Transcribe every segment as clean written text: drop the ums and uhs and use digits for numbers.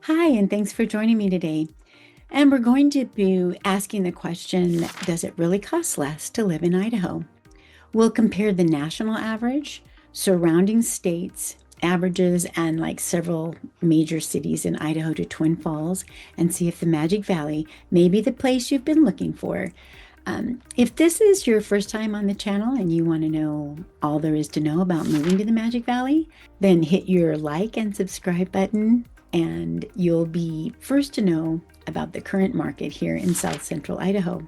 Hi, and thanks for joining me today. And we're going to be asking the question, does it really cost less to live in Idaho? We'll compare the national average, surrounding states, averages, and like several major cities in Idaho to Twin Falls and see if the Magic Valley may be the place you've been looking for. If this is your first time on the channel and you want to know all there is to know about moving to the Magic Valley, then hit your like and subscribe button, and you'll be first to know about the current market here in South Central Idaho.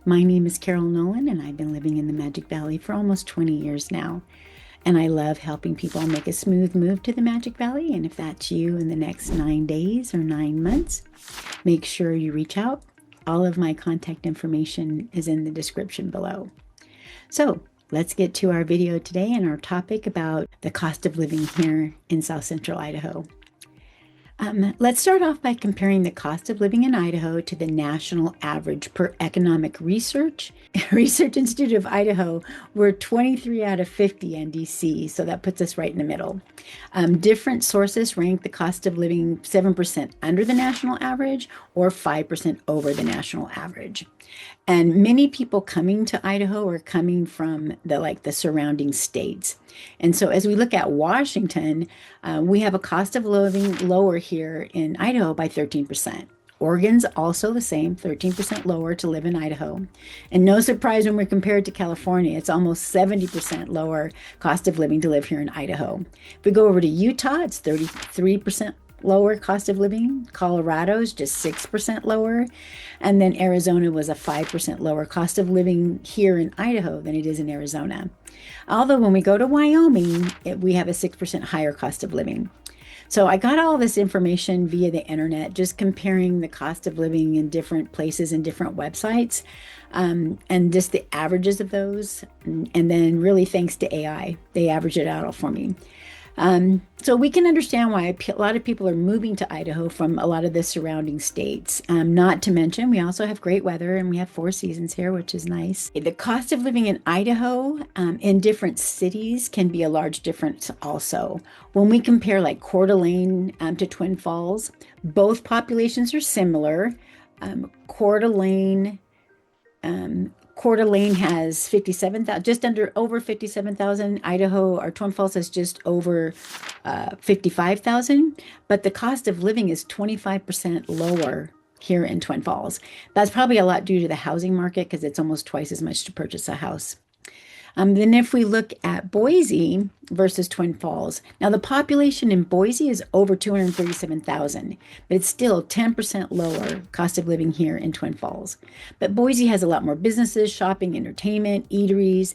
My name is Carol Nolan, and I've been living in the Magic Valley for almost 20 years now. And I love helping people make a smooth move to the Magic Valley. And if that's you in the next 9 days or 9 months, make sure you reach out. All of my contact information is in the description below. So let's get to our video today and our topic about the cost of living here in South Central Idaho. Let's start off by comparing the cost of living in Idaho to the national average per Economic Research. Research Institute of Idaho, we're 23 out of 50 NDC, so that puts us right in the middle. Different sources rank the cost of living 7% under the national average or 5% over the national average. And many people coming to Idaho are coming from the surrounding states. And so as we look at Washington, we have a cost of living lower here in Idaho by 13%. Oregon's also the same, 13% lower to live in Idaho. And no surprise when we're compared to California, it's almost 70% lower cost of living to live here in Idaho. If we go over to Utah, it's 33% lower cost of living. Colorado's just 6% lower. And then Arizona was a 5% lower cost of living here in Idaho than it is in Arizona. Although when we go to Wyoming, we have a 6% higher cost of living. So I got all this information via the internet, just comparing the cost of living in different places and different websites, and just the averages of those. And then really thanks to AI, they average it out for me. So we can understand why a lot of people are moving to Idaho from a lot of the surrounding states. Not to mention, we also have great weather and we have 4 seasons here, which is nice. The cost of living in Idaho in different cities can be a large difference also. When we compare like Coeur d'Alene to Twin Falls, both populations are similar. Coeur d'Alene has 57,000, just over 57,000. Idaho or Twin Falls has just over 55,000, but the cost of living is 25% lower here in Twin Falls. That's probably a lot due to the housing market because it's almost twice as much to purchase a house. Then if we look at Boise versus Twin Falls, now the population in Boise is over 237,000, but it's still 10% lower cost of living here in Twin Falls. But Boise has a lot more businesses, shopping, entertainment, eateries.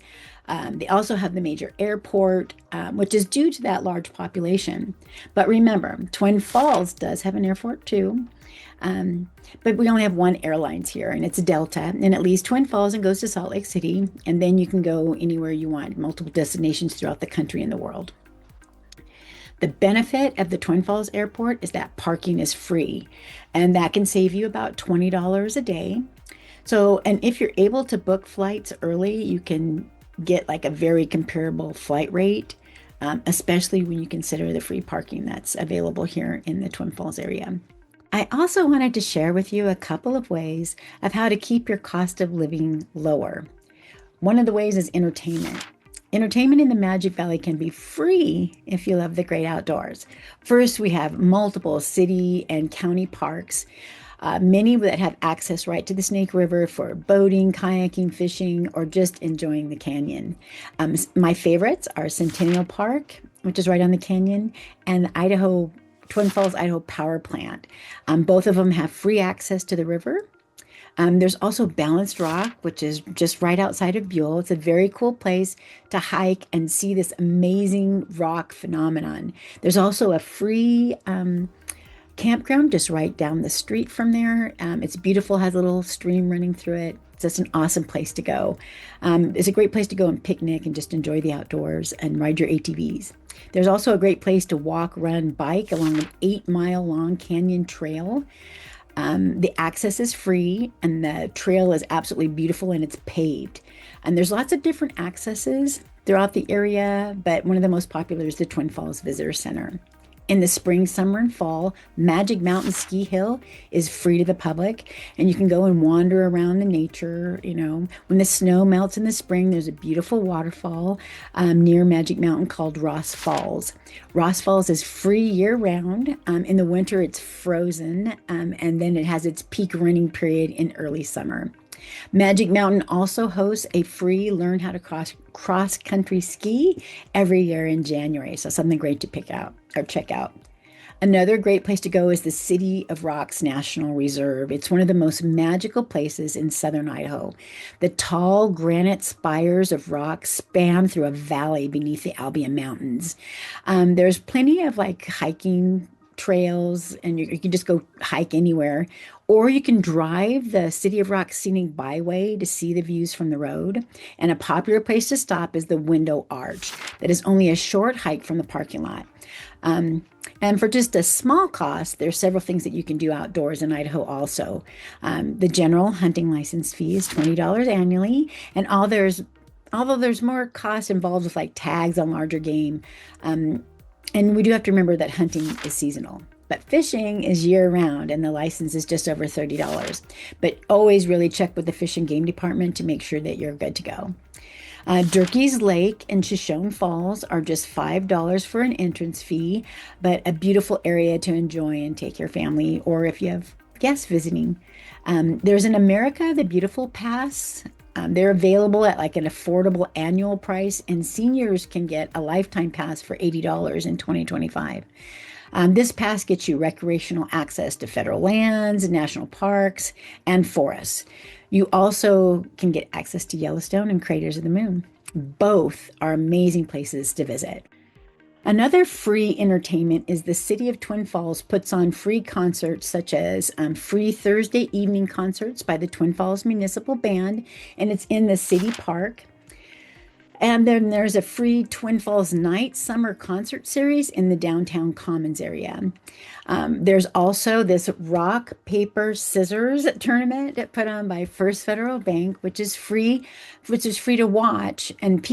They also have the major airport, which is due to that large population. But remember, Twin Falls does have an airport too. But we only have one airlines here, and it's Delta, and it leaves Twin Falls and goes to Salt Lake City, and then you can go anywhere you want, multiple destinations throughout the country and the world. The benefit of the Twin Falls Airport is that parking is free, and that can save you about $20 a day. So, and if you're able to book flights early, you can get like a very comparable flight rate, especially when you consider the free parking that's available here in the Twin Falls area. I also wanted to share with you a couple of ways of how to keep your cost of living lower. One of the ways is entertainment. Entertainment in the Magic Valley can be free if you love the great outdoors. First, we have multiple city and county parks, many that have access right to the Snake River for boating, kayaking, fishing, or just enjoying the canyon. My favorites are Centennial Park, which is right on the canyon, and Twin Falls, Idaho Power Plant. Both of them have free access to the river. There's also Balanced Rock, which is just right outside of Buell. It's a very cool place to hike and see this amazing rock phenomenon. There's also a free campground just right down the street from there. It's beautiful, has a little stream running through it. It's just an awesome place to go. It's a great place to go and picnic and just enjoy the outdoors and ride your ATVs. There's also a great place to walk, run, bike along an 8-mile long canyon trail. The access is free and the trail is absolutely beautiful and it's paved. And there's lots of different accesses throughout the area, but one of the most popular is the Twin Falls Visitor Center. In the spring, summer, and fall, Magic Mountain Ski Hill is free to the public, and you can go and wander around in nature. When the snow melts in the spring, there's a beautiful waterfall near Magic Mountain called Ross Falls. Ross Falls is free year round. In the winter, it's frozen, and then it has its peak running period in early summer. Magic Mountain also hosts a free learn how to cross country ski every year in January. So something great to pick out or check out. Another great place to go is the City of Rocks National Reserve. It's one of the most magical places in southern Idaho. The tall granite spires of rock span through a valley beneath the Albion Mountains. There's plenty of like hiking trails, and you can just go hike anywhere, or you can drive the City of Rock Scenic Byway to see the views from the road. And a popular place to stop is the Window Arch, that is only a short hike from the parking lot. And for just a small cost, there's several things that you can do outdoors in Idaho also. The general hunting license fee is $20 annually, and although there's more cost involved with like tags on larger game, and we do have to remember that hunting is seasonal. But fishing is year round, and the license is just over $30. But always really check with the Fish and Game Department to make sure that you're good to go. Durkee's Lake and Shoshone Falls are just $5 for an entrance fee, but a beautiful area to enjoy and take your family, or if you have guests visiting. There's an America the Beautiful Pass. They're available at like an affordable annual price, and seniors can get a lifetime pass for $80 in 2025. This pass gets you recreational access to federal lands, national parks, and forests. You also can get access to Yellowstone and Craters of the Moon. Both are amazing places to visit. Another free entertainment is the City of Twin Falls puts on free concerts, such as free Thursday evening concerts by the Twin Falls Municipal Band, and it's in the city park. And then there's a free Twin Falls Night Summer Concert Series in the downtown Commons area. There's also this rock, paper, scissors tournament put on by First Federal Bank, which is free to watch. And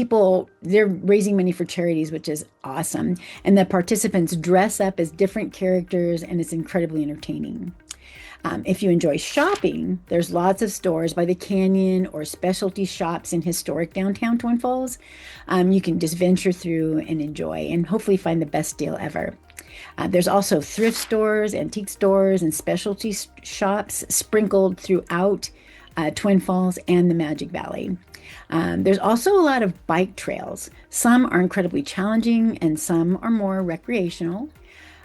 they're raising money for charities, which is awesome. And the participants dress up as different characters, and it's incredibly entertaining. If you enjoy shopping, there's lots of stores by the canyon or specialty shops in historic downtown Twin Falls. You can just venture through and enjoy and hopefully find the best deal ever. There's also thrift stores, antique stores, and specialty shops sprinkled throughout Twin Falls and the Magic Valley. There's also a lot of bike trails. Some are incredibly challenging and some are more recreational.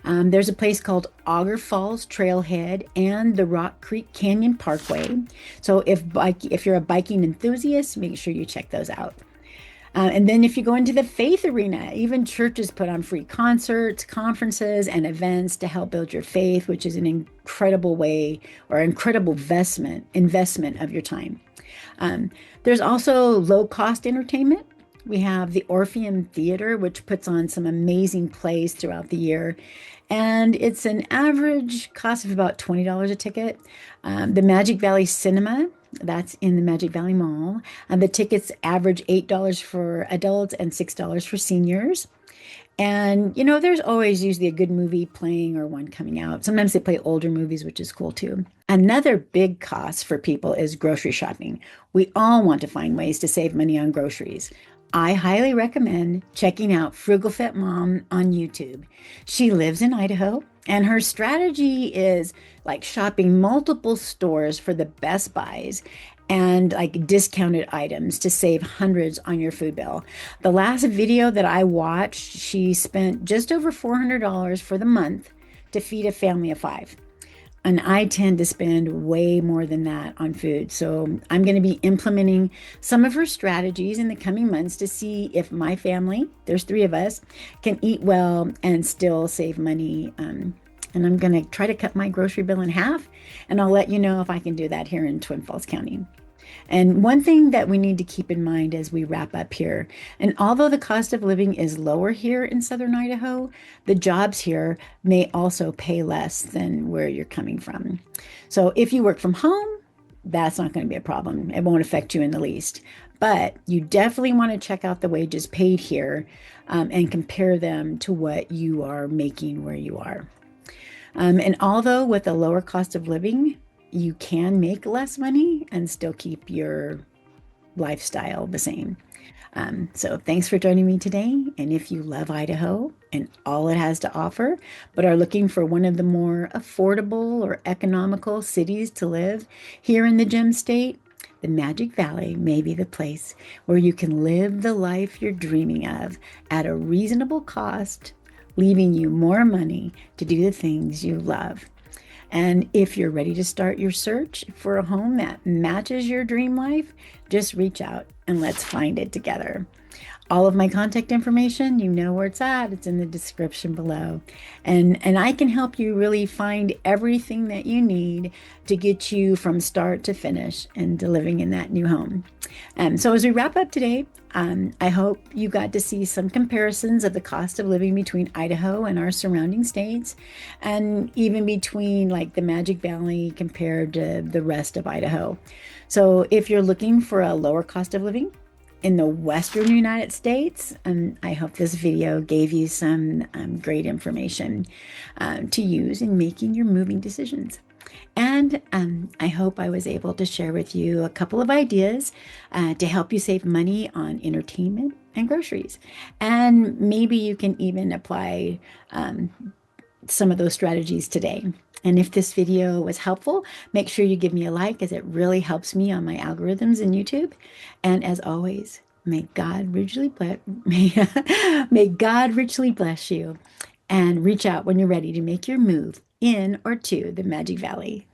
There's a place called Auger Falls Trailhead and the Rock Creek Canyon Parkway. So if you're a biking enthusiast, make sure you check those out. And then if you go into the faith arena, even churches put on free concerts, conferences, and events to help build your faith, which is an incredible way or incredible investment of your time. There's also low-cost entertainment. We have the Orpheum Theater, which puts on some amazing plays throughout the year. And it's an average cost of about $20 a ticket. The Magic Valley Cinema, that's in the Magic Valley Mall. The tickets average $8 for adults and $6 for seniors. And, there's always usually a good movie playing or one coming out. Sometimes they play older movies, which is cool too. Another big cost for people is grocery shopping. We all want to find ways to save money on groceries. I highly recommend checking out Frugal Fit Mom on YouTube. She lives in Idaho, and her strategy is like shopping multiple stores for the best buys and like discounted items to save hundreds on your food bill. The last video that I watched, she spent just over $400 for the month to feed a family of 5. And I tend to spend way more than that on food. So I'm going to be implementing some of her strategies in the coming months to see if my family, there's 3 of us, can eat well and still save money. And I'm going to try to cut my grocery bill in half. And I'll let you know if I can do that here in Twin Falls County. And one thing that we need to keep in mind as we wrap up here, and although the cost of living is lower here in southern Idaho, the jobs here may also pay less than where you're coming from. So if you work from home, that's not going to be a problem. It won't affect you in the least. But you definitely want to check out the wages paid here and compare them to what you are making where you are. And although with a lower cost of living, you can make less money and still keep your lifestyle the same. So thanks for joining me today. And if you love Idaho and all it has to offer, but are looking for one of the more affordable or economical cities to live here in the Gem State, the Magic Valley may be the place where you can live the life you're dreaming of at a reasonable cost, leaving you more money to do the things you love. And if you're ready to start your search for a home that matches your dream life, just reach out and let's find it together. All of my contact information, you know where it's at. It's in the description below. And I can help you really find everything that you need to get you from start to finish into living in that new home. So as we wrap up today, I hope you got to see some comparisons of the cost of living between Idaho and our surrounding states, and even between like the Magic Valley compared to the rest of Idaho. So if you're looking for a lower cost of living in the Western United States, I hope this video gave you some great information to use in making your moving decisions. And I hope I was able to share with you a couple of ideas to help you save money on entertainment and groceries. And maybe you can even apply some of those strategies today. And if this video was helpful, make sure you give me a like, as it really helps me on my algorithms in YouTube. And as always, may God richly bless, may God richly bless you, and reach out when you're ready to make your move in or to the Magic Valley.